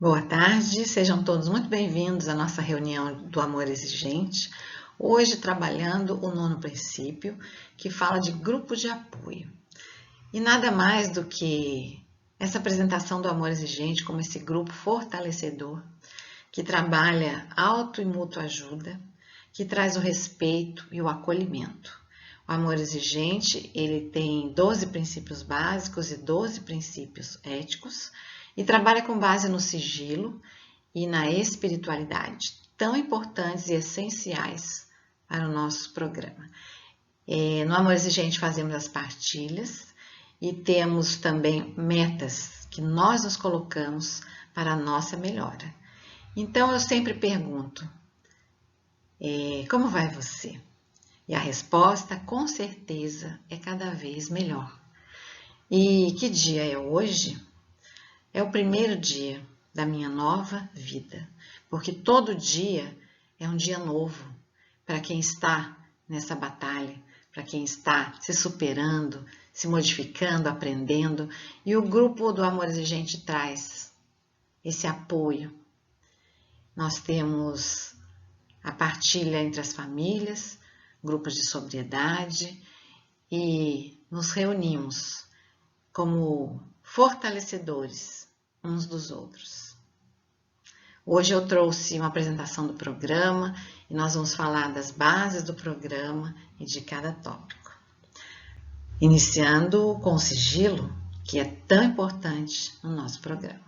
Boa tarde, sejam todos muito bem-vindos à nossa reunião do Amor Exigente. Hoje trabalhando o 9º princípio, que fala de grupo de apoio. E nada mais do que essa apresentação do Amor Exigente como esse grupo fortalecedor, que trabalha auto e mútua ajuda, que traz o respeito e o acolhimento. O Amor Exigente, ele tem 12 princípios básicos e 12 princípios éticos, e trabalha com base no sigilo e na espiritualidade, tão importantes e essenciais para o nosso programa. No Amor Exigente fazemos as partilhas e temos também metas que nós nos colocamos para a nossa melhora. Então eu sempre pergunto, como vai você? E a resposta, com certeza, é cada vez melhor. E que dia é hoje? É o primeiro dia da minha nova vida, porque todo dia é um dia novo para quem está nessa batalha, para quem está se superando, se modificando, aprendendo. E o grupo do Amor Exigente traz esse apoio. Nós temos a partilha entre as famílias, grupos de sobriedade e nos reunimos como fortalecedores uns dos outros. Hoje eu trouxe uma apresentação do programa e nós vamos falar das bases do programa e de cada tópico. Iniciando com o sigilo, que é tão importante no nosso programa.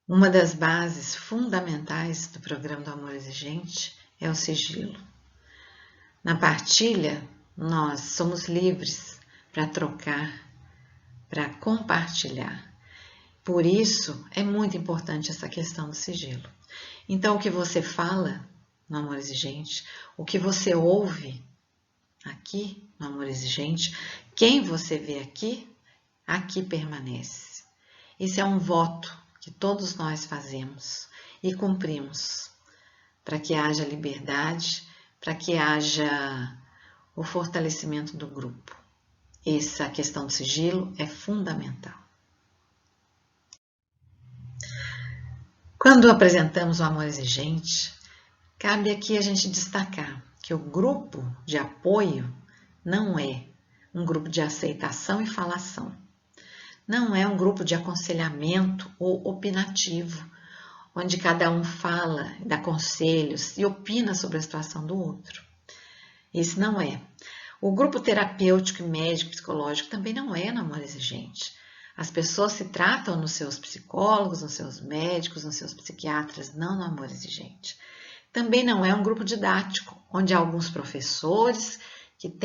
Uma das bases fundamentais do programa do Amor Exigente é o sigilo. Na partilha, nós somos livres para trocar, para compartilhar. Por isso, é muito importante essa questão do sigilo. Então, o que você fala no Amor Exigente, o que você ouve aqui no Amor Exigente, quem você vê aqui, aqui permanece. Isso é um voto que todos nós fazemos e cumprimos para que haja liberdade, para que haja o fortalecimento do grupo. Essa questão do sigilo é fundamental. Quando apresentamos o Amor Exigente, cabe aqui a gente destacar que o grupo de apoio não é um grupo de aceitação e falação. Não é um grupo de aconselhamento ou opinativo, onde cada um fala, dá conselhos e opina sobre a situação do outro. Esse não é. O grupo terapêutico, médico, psicológico também não é no Amor Exigente. As pessoas se tratam nos seus psicólogos, nos seus médicos, nos seus psiquiatras, não no Amor Exigente. Também não é um grupo didático, onde há alguns professores que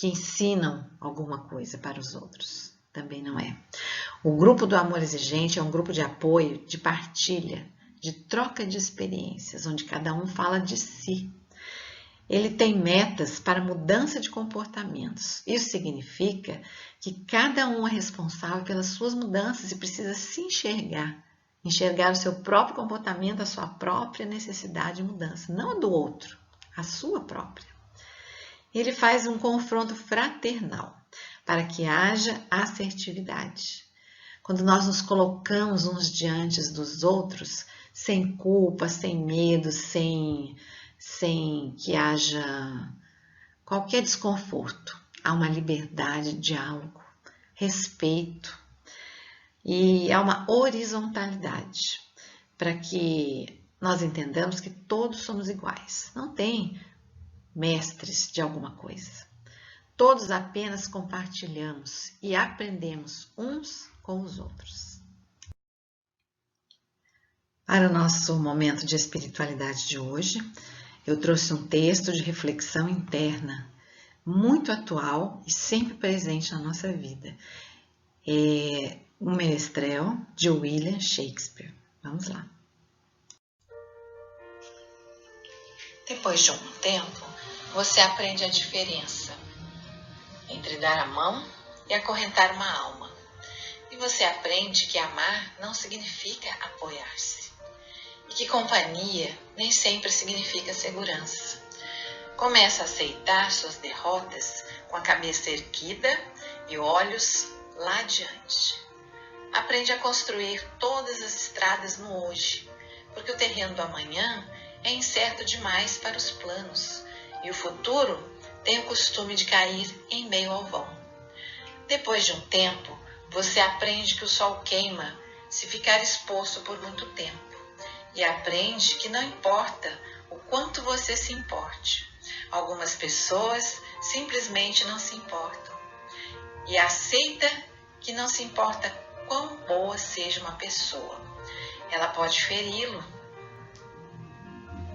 ensinam alguma coisa para os outros. Também não é. O grupo do Amor Exigente é um grupo de apoio, de partilha, de troca de experiências, onde cada um fala de si. Ele tem metas para mudança de comportamentos. Isso significa que cada um é responsável pelas suas mudanças e precisa se enxergar o seu próprio comportamento, a sua própria necessidade de mudança, não a do outro, a sua própria. Ele faz um confronto fraternal para que haja assertividade. Quando nós nos colocamos uns diante dos outros, sem culpa, sem medo, sem que haja qualquer desconforto. Há uma liberdade de diálogo, respeito e há uma horizontalidade para que nós entendamos que todos somos iguais. Não tem mestres de alguma coisa. Todos apenas compartilhamos e aprendemos uns com os outros. Para o nosso momento de espiritualidade de hoje, eu trouxe um texto de reflexão interna, muito atual e sempre presente na nossa vida. É O Menestrel, de William Shakespeare. Vamos lá. Depois de algum tempo, você aprende a diferença entre dar a mão e acorrentar uma alma. E você aprende que amar não significa apoiar-se. E que companhia nem sempre significa segurança. Começa a aceitar suas derrotas com a cabeça erguida e olhos lá adiante. Aprende a construir todas as estradas no hoje, porque o terreno do amanhã é incerto demais para os planos e o futuro tem o costume de cair em meio ao vão. Depois de um tempo, você aprende que o sol queima se ficar exposto por muito tempo e aprende que não importa o quanto você se importe. Algumas pessoas simplesmente não se importam e aceita que não se importa quão boa seja uma pessoa. Ela pode feri-lo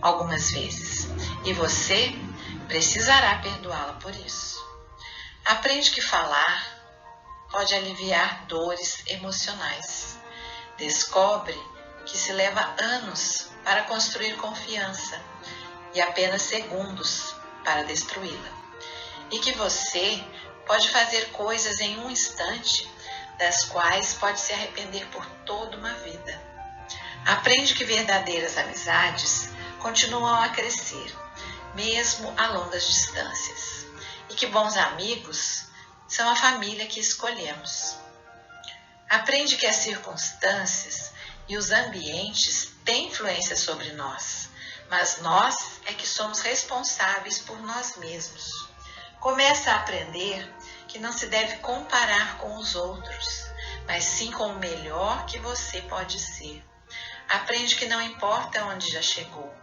algumas vezes e você precisará perdoá-la por isso. Aprende que falar pode aliviar dores emocionais. Descobre que se leva anos para construir confiança e apenas segundos para destruí-la. E que você pode fazer coisas em um instante das quais pode se arrepender por toda uma vida. Aprende que verdadeiras amizades continuam a crescer, mesmo a longas distâncias, e que bons amigos são a família que escolhemos. Aprende que as circunstâncias e os ambientes têm influência sobre nós, mas nós é que somos responsáveis por nós mesmos. Começa a aprender que não se deve comparar com os outros, mas sim com o melhor que você pode ser. Aprende que não importa onde já chegou,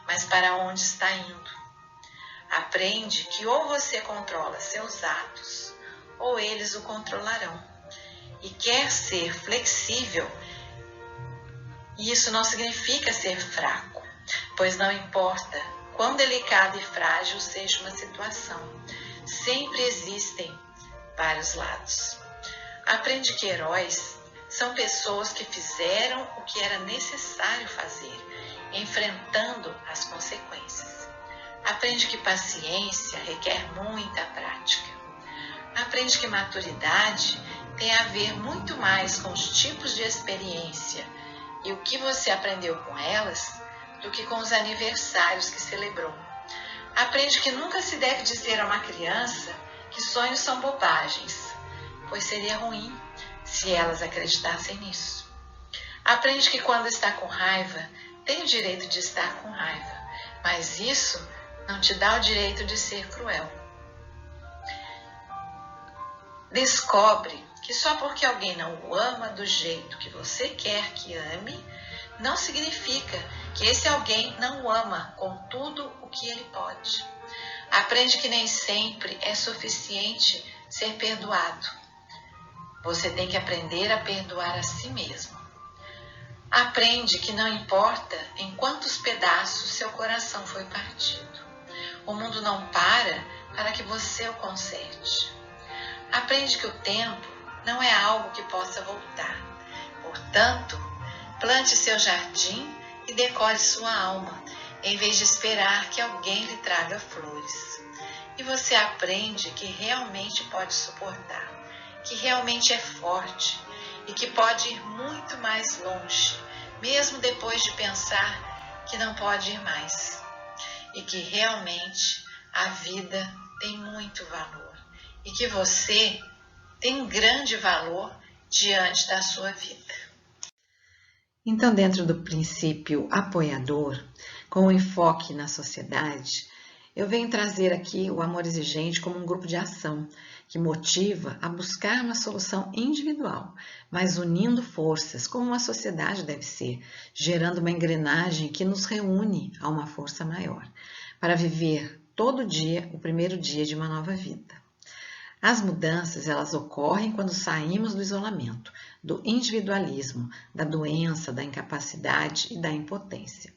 mas para onde está indo. Aprende que ou você controla seus atos, ou eles o controlarão. E quer ser flexível, e isso não significa ser fraco, pois não importa quão delicada e frágil seja uma situação, sempre existem vários lados. Aprende que heróis são pessoas que fizeram o que era necessário fazer, enfrentando as consequências. Aprende que paciência requer muita prática. Aprende que maturidade tem a ver muito mais com os tipos de experiência e o que você aprendeu com elas do que com os aniversários que celebrou. Aprende que nunca se deve dizer a uma criança que sonhos são bobagens, pois seria ruim se elas acreditassem nisso. Aprende que quando está com raiva, tem o direito de estar com raiva, mas isso não te dá o direito de ser cruel. Descobre que só porque alguém não o ama do jeito que você quer que ame, não significa que esse alguém não o ama com tudo o que ele pode. Aprende que nem sempre é suficiente ser perdoado. Você tem que aprender a perdoar a si mesmo. Aprende que não importa em quantos pedaços seu coração foi partido. O mundo não para que você o conserte. Aprende que o tempo não é algo que possa voltar. Portanto, plante seu jardim e decore sua alma, em vez de esperar que alguém lhe traga flores. E você aprende que realmente pode suportar, que realmente é forte e que pode ir muito mais longe, mesmo depois de pensar que não pode ir mais. E que realmente a vida tem muito valor e que você tem um grande valor diante da sua vida. Então, dentro do princípio apoiador, com o enfoque na sociedade, eu venho trazer aqui o amor exigente como um grupo de ação que motiva a buscar uma solução individual, mas unindo forças, como uma sociedade deve ser, gerando uma engrenagem que nos reúne a uma força maior, para viver todo dia o primeiro dia de uma nova vida. As mudanças, elas ocorrem quando saímos do isolamento, do individualismo, da doença, da incapacidade e da impotência.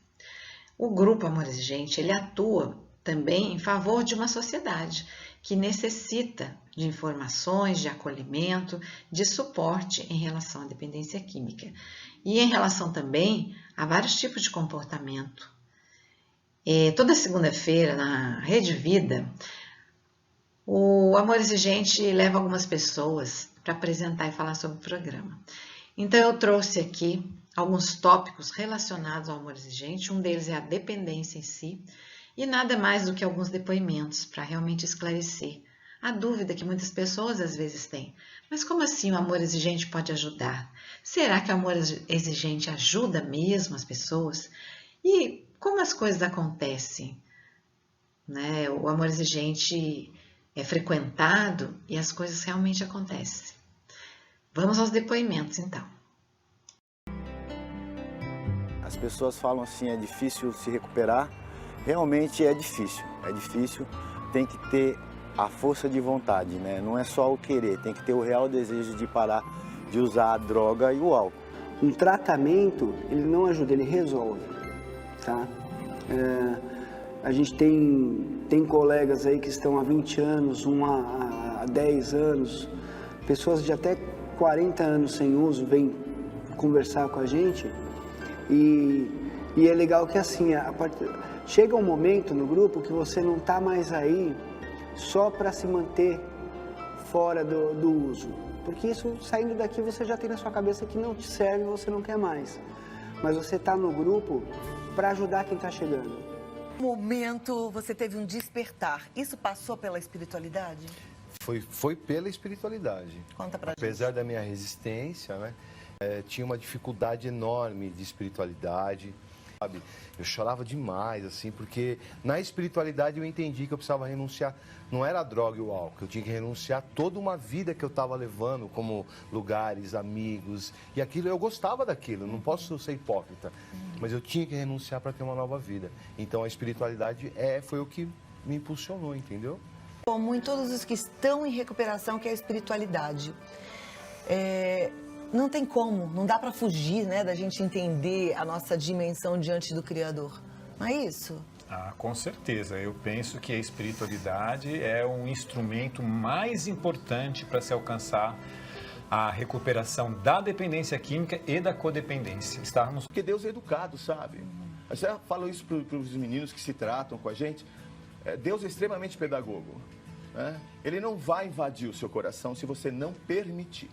O grupo Amor Exigente, ele atua também em favor de uma sociedade que necessita de informações, de acolhimento, de suporte em relação à dependência química e em relação também a vários tipos de comportamento. Toda segunda-feira, na Rede Vida, o Amor Exigente leva algumas pessoas para apresentar e falar sobre o programa. Então, eu trouxe aqui alguns tópicos relacionados ao amor exigente. Um deles é a dependência em si e nada mais do que alguns depoimentos para realmente esclarecer a dúvida que muitas pessoas às vezes têm. Mas como assim o amor exigente pode ajudar? Será que o amor exigente ajuda mesmo as pessoas? E como as coisas acontecem? Né? O amor exigente é frequentado e as coisas realmente acontecem. Vamos aos depoimentos, então. As pessoas falam assim, é difícil se recuperar. Realmente é difícil, tem que ter a força de vontade, né? Não é só o querer, tem que ter o real desejo de parar de usar a droga e o álcool. Um tratamento, ele não ajuda, ele resolve, tá? A gente tem colegas aí que estão há 20 anos, há 10 anos, pessoas de até 40 anos sem uso vêm conversar com a gente e é legal que assim, chega um momento no grupo que você não está mais aí só para se manter fora do uso. Porque isso, saindo daqui, você já tem na sua cabeça que não te serve e você não quer mais. Mas você está no grupo para ajudar quem está chegando. No momento, você teve um despertar. Isso passou pela espiritualidade? Foi pela espiritualidade. Conta pra gente. Apesar da minha resistência, né? Tinha uma dificuldade enorme de espiritualidade. Sabe? Eu chorava demais, assim, porque na espiritualidade eu entendi que eu precisava renunciar, não era a droga e o álcool, eu tinha que renunciar a toda uma vida que eu estava levando, como lugares, amigos, e aquilo, eu gostava daquilo, não posso ser hipócrita, mas eu tinha que renunciar para ter uma nova vida. Então a espiritualidade foi o que me impulsionou, entendeu? Como em todos os que estão em recuperação, que é a espiritualidade. Não tem como, não dá para fugir, né, da gente entender a nossa dimensão diante do Criador. Não é isso? Ah, com certeza. Eu penso que a espiritualidade é um instrumento mais importante para se alcançar a recuperação da dependência química e da codependência. Porque Deus é educado, sabe? Eu já falo isso para os meninos que se tratam com a gente. Deus é extremamente pedagogo, né? Ele não vai invadir o seu coração se você não permitir.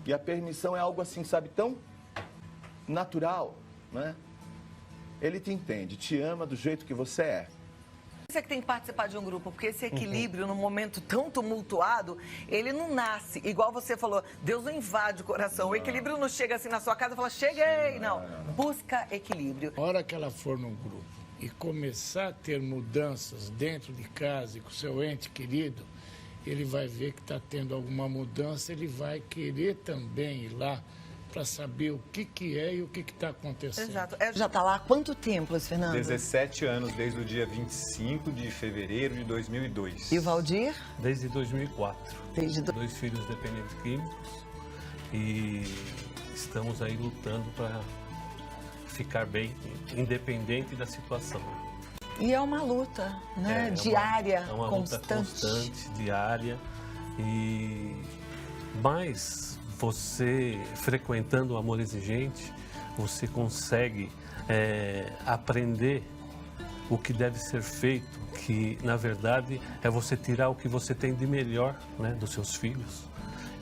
E a permissão é algo assim, sabe, tão natural, né? Ele te entende, te ama do jeito que você é. Você que tem que participar de um grupo, porque esse equilíbrio, num momento tão tumultuado, ele não nasce. Igual você falou, Deus não invade o coração. O equilíbrio não chega assim na sua casa e fala, cheguei. Não, busca equilíbrio. A hora que ela for num grupo e começar a ter mudanças dentro de casa e com o seu ente querido, ele vai ver que está tendo alguma mudança, ele vai querer também ir lá para saber o que é e o que está acontecendo. Exato. Já está lá há quanto tempo, Luiz Fernando? 17 anos, desde o dia 25 de fevereiro de 2002. E o Valdir? Desde 2004. Desde 2 filhos dependentes químicos e estamos aí lutando para ficar bem, independente da situação. E é uma luta, né? Diária, é uma constante. Luta constante, diária. Mas você, frequentando o amor exigente, você consegue aprender o que deve ser feito, que na verdade é você tirar o que você tem de melhor, né, dos seus filhos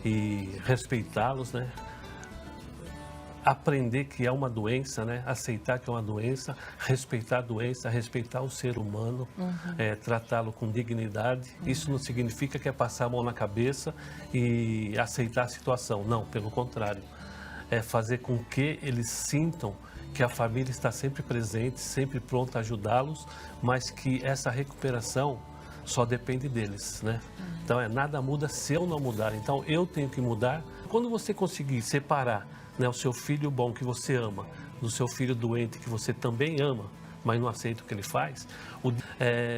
e respeitá-los, né? Aprender que é uma doença, né? Aceitar que é uma doença, respeitar a doença, respeitar o ser humano, tratá-lo com dignidade. Isso não significa que é passar a mão na cabeça e aceitar a situação. Não, pelo contrário. É fazer com que eles sintam que a família está sempre presente, sempre pronta a ajudá-los, mas que essa recuperação só depende deles, né? Então, nada muda se eu não mudar. Então, eu tenho que mudar. Quando você conseguir separar, né, o seu filho bom que você ama, do seu filho doente que você também ama, mas não aceita o que ele faz,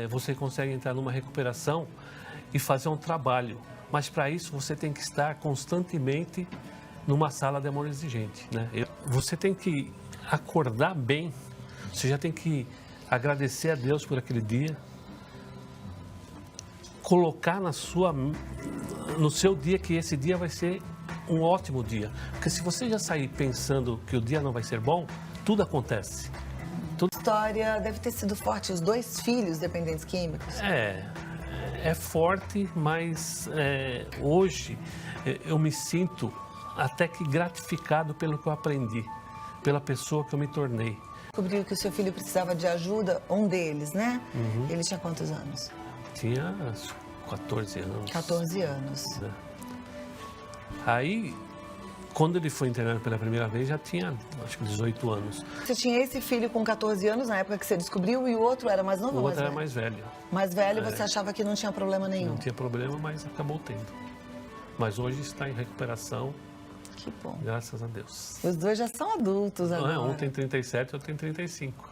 você consegue entrar numa recuperação e fazer um trabalho. Mas para isso você tem que estar constantemente numa sala de amor exigente, né? Você tem que acordar bem, você já tem que agradecer a Deus por aquele dia, colocar no seu dia que esse dia vai ser um ótimo dia. Porque se você já sair pensando que o dia não vai ser bom, tudo acontece. A história deve ter sido forte, os 2 filhos dependentes químicos. É forte, mas hoje eu me sinto até que gratificado pelo que eu aprendi, pela pessoa que eu me tornei. Descobriu que o seu filho precisava de ajuda, um deles, né? Ele tinha quantos anos? Tinha 14 anos. 14 anos. Né? Aí, quando ele foi internado pela primeira vez, já tinha, acho que 18 anos. Você tinha esse filho com 14 anos na época que você descobriu e o outro era mais novo O ou outro era mais velho? mais velho. Mais velho, você achava que não tinha problema nenhum? Não tinha problema, mas acabou tendo. Mas hoje está em recuperação, Que bom. graças a Deus. Os dois já são adultos agora. Um tem 37, outro tem 35.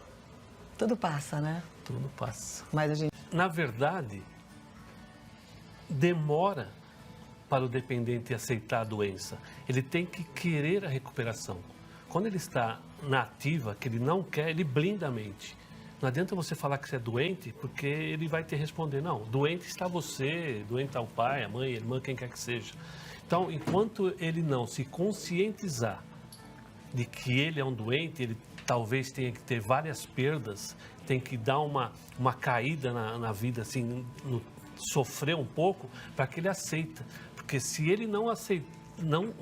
Tudo passa, né? Tudo passa. Mas a gente... Na verdade, demora para o dependente aceitar a doença. Ele tem que querer a recuperação. Quando ele está na ativa, que ele não quer, ele blinda a mente. Não adianta você falar que você é doente, porque ele vai te responder, não, doente está você, doente está o pai, a mãe, a irmã, quem quer que seja. Então, enquanto ele não se conscientizar de que ele é um doente, ele talvez tenha que ter várias perdas, tem que dar uma caída na vida, assim, sofrer um pouco, para que ele aceita. Porque se ele não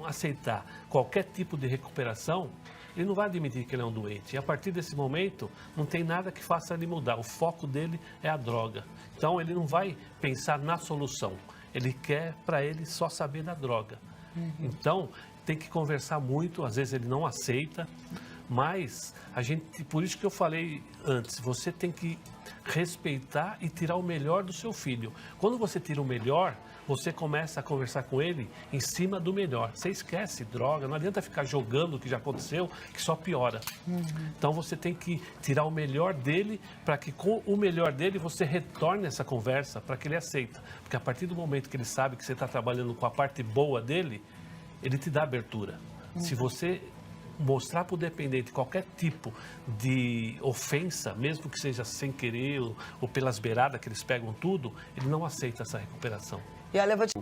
aceitar qualquer tipo de recuperação, ele não vai admitir que ele é um doente. E a partir desse momento, não tem nada que faça ele mudar. O foco dele é a droga. Então, ele não vai pensar na solução. Ele quer, para ele, só saber da droga. Então, tem que conversar muito. Às vezes, ele não aceita. Mas, por isso que eu falei antes, você tem que respeitar e tirar o melhor do seu filho. Quando você tira o melhor, você começa a conversar com ele em cima do melhor. Você esquece droga, não adianta ficar jogando o que já aconteceu, que só piora. Então você tem que tirar o melhor dele, para que com o melhor dele você retorne essa conversa, para que ele aceita. Porque a partir do momento que ele sabe que você está trabalhando com a parte boa dele, ele te dá abertura. Se você mostrar para o dependente qualquer tipo de ofensa, mesmo que seja sem querer ou pelas beiradas que eles pegam tudo, ele não aceita essa recuperação. E olha, eu vou te...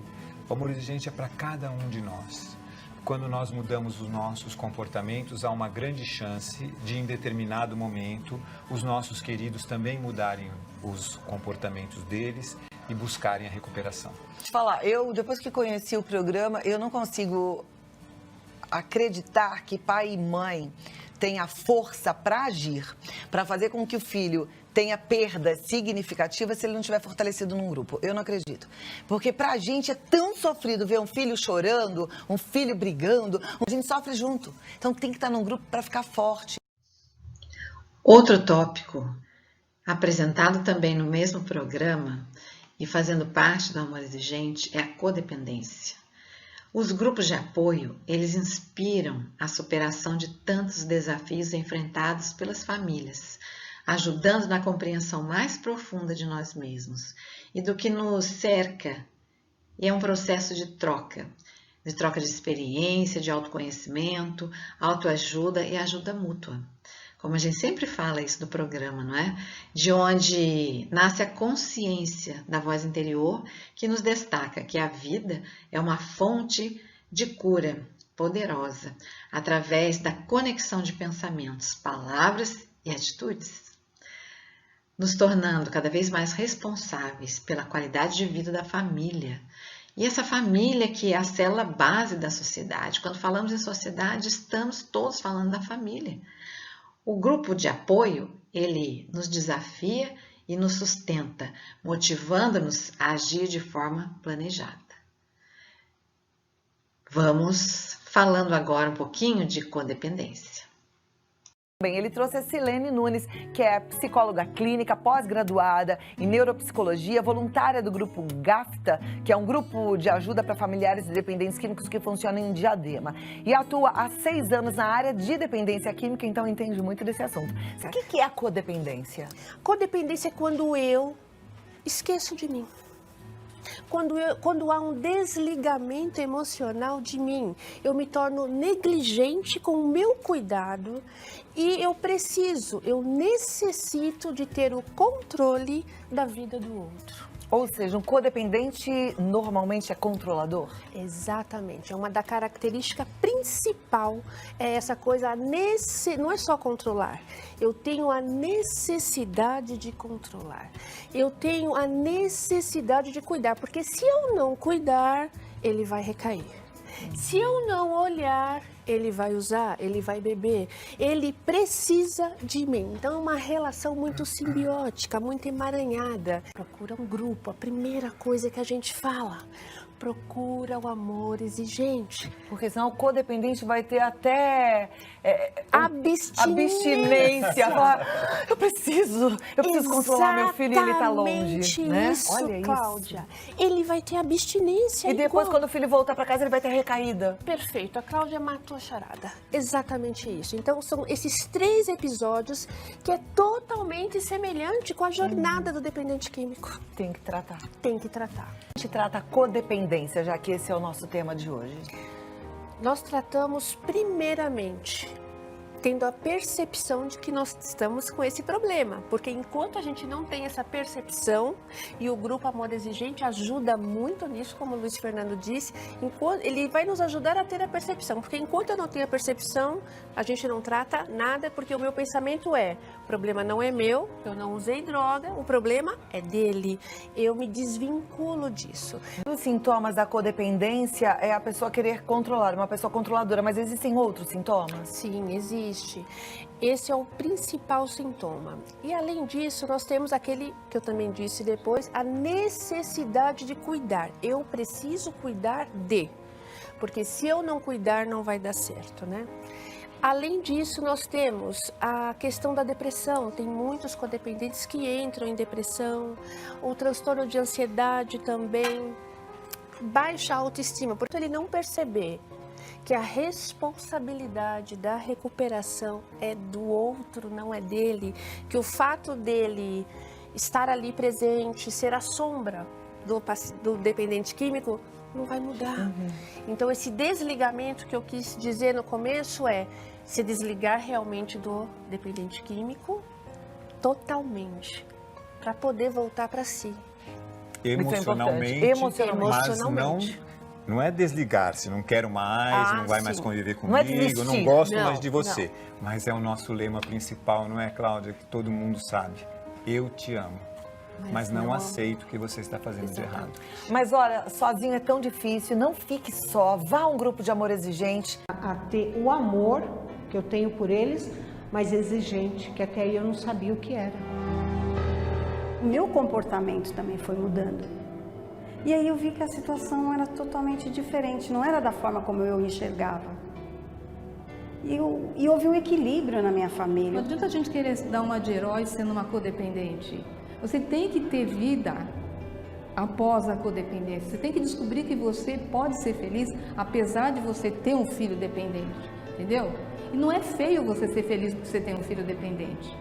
O amor exigente é para cada um de nós. Quando nós mudamos os nossos comportamentos, há uma grande chance de, em determinado momento, os nossos queridos também mudarem os comportamentos deles e buscarem a recuperação. Deixa eu falar, depois que conheci o programa, eu não consigo acreditar que pai e mãe têm a força para agir, para fazer com que o filho tenha perda significativa se ele não estiver fortalecido num grupo. Eu não acredito. Porque pra gente é tão sofrido ver um filho chorando, um filho brigando, a gente sofre junto. Então tem que estar num grupo para ficar forte. Outro tópico, apresentado também no mesmo programa e fazendo parte do amor exigente, é a codependência. Os grupos de apoio, eles inspiram a superação de tantos desafios enfrentados pelas famílias, ajudando na compreensão mais profunda de nós mesmos e do que nos cerca. E é um processo de troca de experiência, de autoconhecimento, autoajuda e ajuda mútua. Como a gente sempre fala isso no programa, não é? De onde nasce a consciência da voz interior que nos destaca que a vida é uma fonte de cura poderosa através da conexão de pensamentos, palavras e atitudes, nos tornando cada vez mais responsáveis pela qualidade de vida da família. E essa família que é a célula base da sociedade. Quando falamos em sociedade, estamos todos falando da família. O grupo de apoio, ele nos desafia e nos sustenta, motivando-nos a agir de forma planejada. Vamos falando agora um pouquinho de codependência. Bem, ele trouxe a Silene Nunes, que é psicóloga clínica, pós-graduada em neuropsicologia, voluntária do grupo GAFTA, que é um grupo de ajuda para familiares de dependentes químicos que funciona em Diadema. E atua há 6 anos na área de dependência química, então entende muito desse assunto. O que é a codependência? Codependência é quando eu esqueço de mim. Quando há um desligamento emocional de mim, eu me torno negligente com o meu cuidado e eu necessito de ter o controle da vida do outro. Ou seja, um codependente normalmente é controlador? Exatamente, é uma da característica principal, é essa coisa, não é só controlar, eu tenho a necessidade de controlar, eu tenho a necessidade de cuidar, porque se eu não cuidar, ele vai recair. Se eu não olhar, ele vai usar, ele vai beber, ele precisa de mim. Então é uma relação muito simbiótica, muito emaranhada. Procura um grupo, a primeira coisa que a gente fala. Procura o amor exigente. Porque senão o codependente vai ter até abstinência. Falar, eu preciso controlar meu filho e ele tá longe. Né? Isso, Olha Cláudia. Ele vai ter abstinência. E depois, igual. quando o filho voltar para casa, ele vai ter recaída. Perfeito, a Cláudia matou a charada. Exatamente isso. Então, são esses 3 episódios que é totalmente semelhante com a jornada do dependente químico. Tem que tratar. Tem que tratar. A gente trata a codependência, já que esse é o nosso tema de hoje. Nós tratamos primeiramente tendo a percepção de que nós estamos com esse problema, porque enquanto a gente não tem essa percepção, e o grupo Amor Exigente ajuda muito nisso, como o Luiz Fernando disse, ele vai nos ajudar a ter a percepção, porque enquanto eu não tenho a percepção, a gente não trata nada, porque o meu pensamento é, o problema não é meu, eu não usei droga, o problema é dele, eu me desvinculo disso. Os sintomas da codependência é a pessoa querer controlar, uma pessoa controladora, mas existem outros sintomas? Sim, existe. Esse é o principal sintoma. E além disso, nós temos aquele que eu também disse depois, a necessidade de cuidar. Eu preciso cuidar de, porque se eu não cuidar, não vai dar certo, né? Além disso, nós temos a questão da depressão. Tem muitos codependentes que entram em depressão, o transtorno de ansiedade também, baixa autoestima, porque ele não perceber que a responsabilidade da recuperação é do outro, não é dele, que o fato dele estar ali presente, ser a sombra do dependente químico, não vai mudar. Então, esse desligamento que eu quis dizer no começo é se desligar realmente do dependente químico totalmente, para poder voltar para si. Emocionalmente, Emocionalmente. mas não é desligar-se, não quero mais, não vai mais conviver Não é comigo, desistir. não gosto Não, mais de você. não. Mas é o nosso lema principal, não é, Cláudia? Que todo mundo sabe. Eu te amo, mas não aceito o que você está fazendo de errado. Mas olha, sozinho é tão difícil, não fique só, vá a um grupo de amor exigente. A ter o amor que eu tenho por eles, mas exigente, que até aí eu não sabia o que era. O meu comportamento também foi mudando. E aí eu vi que a situação era totalmente diferente, não era da forma como eu enxergava. E houve um equilíbrio na minha família. Não adianta a gente querer dar uma de herói sendo uma codependente. Você tem que ter vida após a codependência. Você tem que descobrir que você pode ser feliz apesar de você ter um filho dependente, entendeu? E não é feio você ser feliz porque você tem um filho dependente.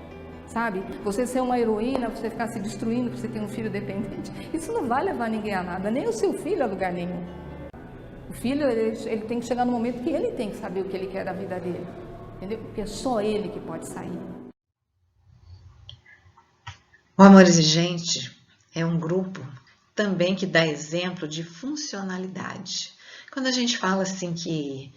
Sabe? Você ser uma heroína, você ficar se destruindo porque você tem um filho dependente, isso não vai levar ninguém a nada, nem o seu filho a lugar nenhum. O filho, ele tem que chegar no momento que ele tem que saber o que ele quer da vida dele, entendeu? Porque é só ele que pode sair. O Amor Exigente é um grupo também que dá exemplo de funcionalidade. Quando a gente fala assim que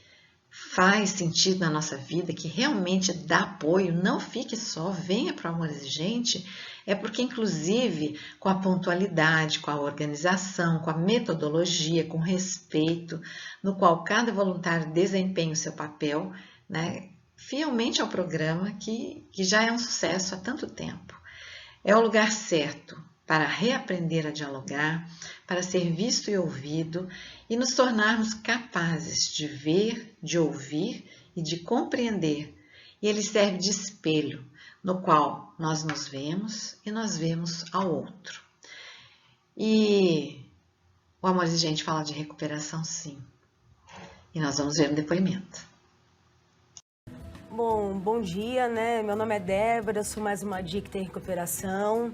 faz sentido na nossa vida, que realmente dá apoio, não fique só, venha para o Amor Exigente, é porque inclusive com a pontualidade, com a organização, com a metodologia, com respeito, no qual cada voluntário desempenha o seu papel, né, fielmente ao programa que já é um sucesso há tanto tempo. É o lugar certo para reaprender a dialogar, para ser visto e ouvido e nos tornarmos capazes de ver, de ouvir e de compreender. E ele serve de espelho, no qual nós nos vemos e nós vemos ao outro. E o Amor Exigente fala de recuperação, sim. E nós vamos ver um depoimento. Bom dia, né? Meu nome é Débora, eu sou mais uma adicta em recuperação.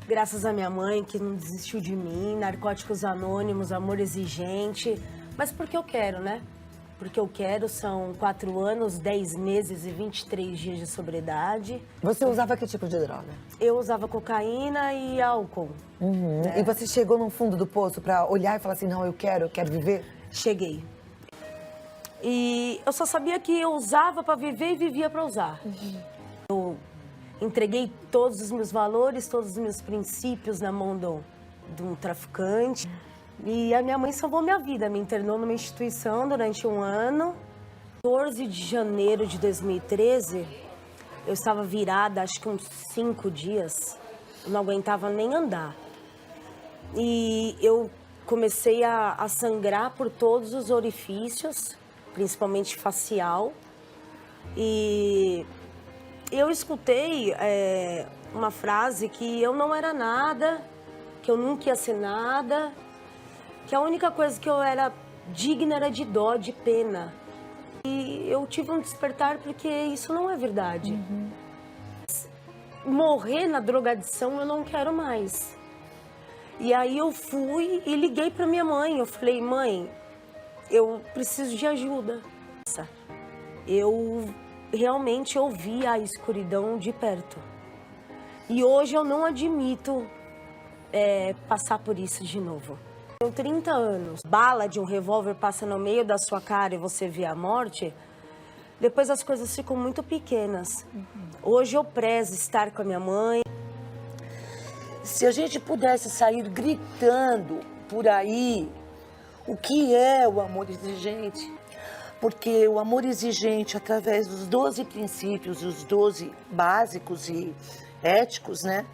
Graças à minha mãe, que não desistiu de mim, Narcóticos Anônimos, Amor Exigente. Mas porque eu quero, né? Porque eu quero, são 4 anos, 10 meses e 23 dias de sobriedade. Você usava que tipo de droga? Eu usava cocaína e álcool. E você chegou no fundo do poço para olhar e falar assim, não, eu quero viver? Cheguei. E eu só sabia que eu usava para viver e vivia para usar. Eu entreguei todos os meus valores, todos os meus princípios na mão de um traficante. E a minha mãe salvou minha vida, me internou numa instituição durante 1 ano. 14 de janeiro de 2013, eu estava virada, acho que uns 5 dias, eu não aguentava nem andar. E eu comecei a sangrar por todos os orifícios, principalmente facial. E eu escutei uma frase que eu não era nada, que eu nunca ia ser nada, que a única coisa que eu era digna era de dó, de pena. E eu tive um despertar porque isso não é verdade. Morrer na drogadição eu não quero mais. E aí eu fui e liguei para minha mãe. Eu falei, mãe, eu preciso de ajuda. Eu realmente ouvi a escuridão de perto. E hoje eu não admito passar por isso de novo. Tenho 30 anos, bala de um revólver passa no meio da sua cara e você vê a morte, depois as coisas ficam muito pequenas. Hoje eu prezo estar com a minha mãe. Se a gente pudesse sair gritando por aí o que é o amor exigente, porque o amor exigente, através dos 12 princípios, os 12 básicos e éticos, né?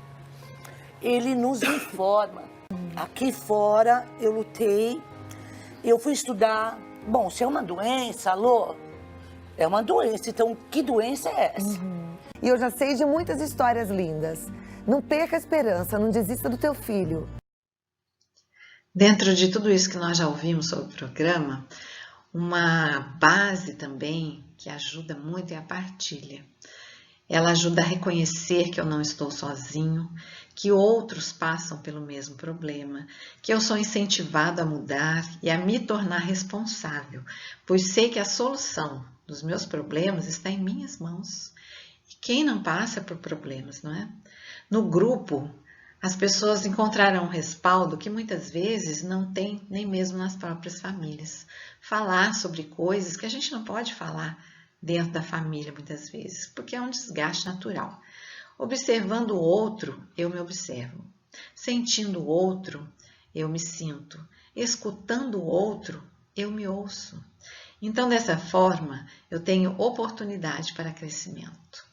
Ele nos informa. Aqui fora eu lutei, eu fui estudar. Bom, se é uma doença, alô, é uma doença, então que doença é essa? E eu já sei de muitas histórias lindas. Não perca a esperança, não desista do teu filho. Dentro de tudo isso que nós já ouvimos sobre o programa, uma base também que ajuda muito é a partilha. Ela ajuda a reconhecer que eu não estou sozinho, que outros passam pelo mesmo problema, que eu sou incentivado a mudar e a me tornar responsável, pois sei que a solução dos meus problemas está em minhas mãos. E quem não passa por problemas, não é? No grupo, as pessoas encontrarão um respaldo que muitas vezes não tem nem mesmo nas próprias famílias. Falar sobre coisas que a gente não pode falar dentro da família muitas vezes, porque é um desgaste natural. Observando o outro, eu me observo. Sentindo o outro, eu me sinto. Escutando o outro, eu me ouço. Então, dessa forma, eu tenho oportunidade para crescimento.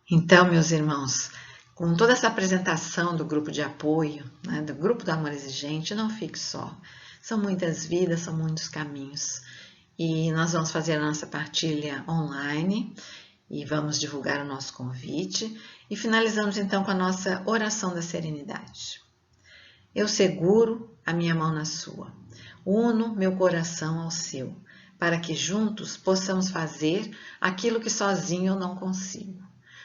Então, meus irmãos, com toda essa apresentação do grupo de apoio, né, do grupo do Amor Exigente, não fique só. São muitas vidas, são muitos caminhos. E nós vamos fazer a nossa partilha online e vamos divulgar o nosso convite. E finalizamos então com a nossa oração da serenidade. Eu seguro a minha mão na sua, uno meu coração ao seu, para que juntos possamos fazer aquilo que sozinho eu não consigo.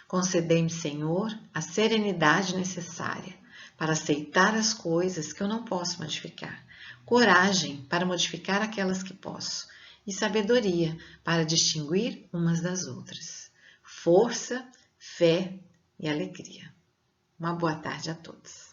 Concedei-me, Senhor, a serenidade necessária para aceitar as coisas que eu não posso modificar, coragem para modificar aquelas que posso, e sabedoria para distinguir umas das outras. Força, fé e alegria. Uma boa tarde a todos.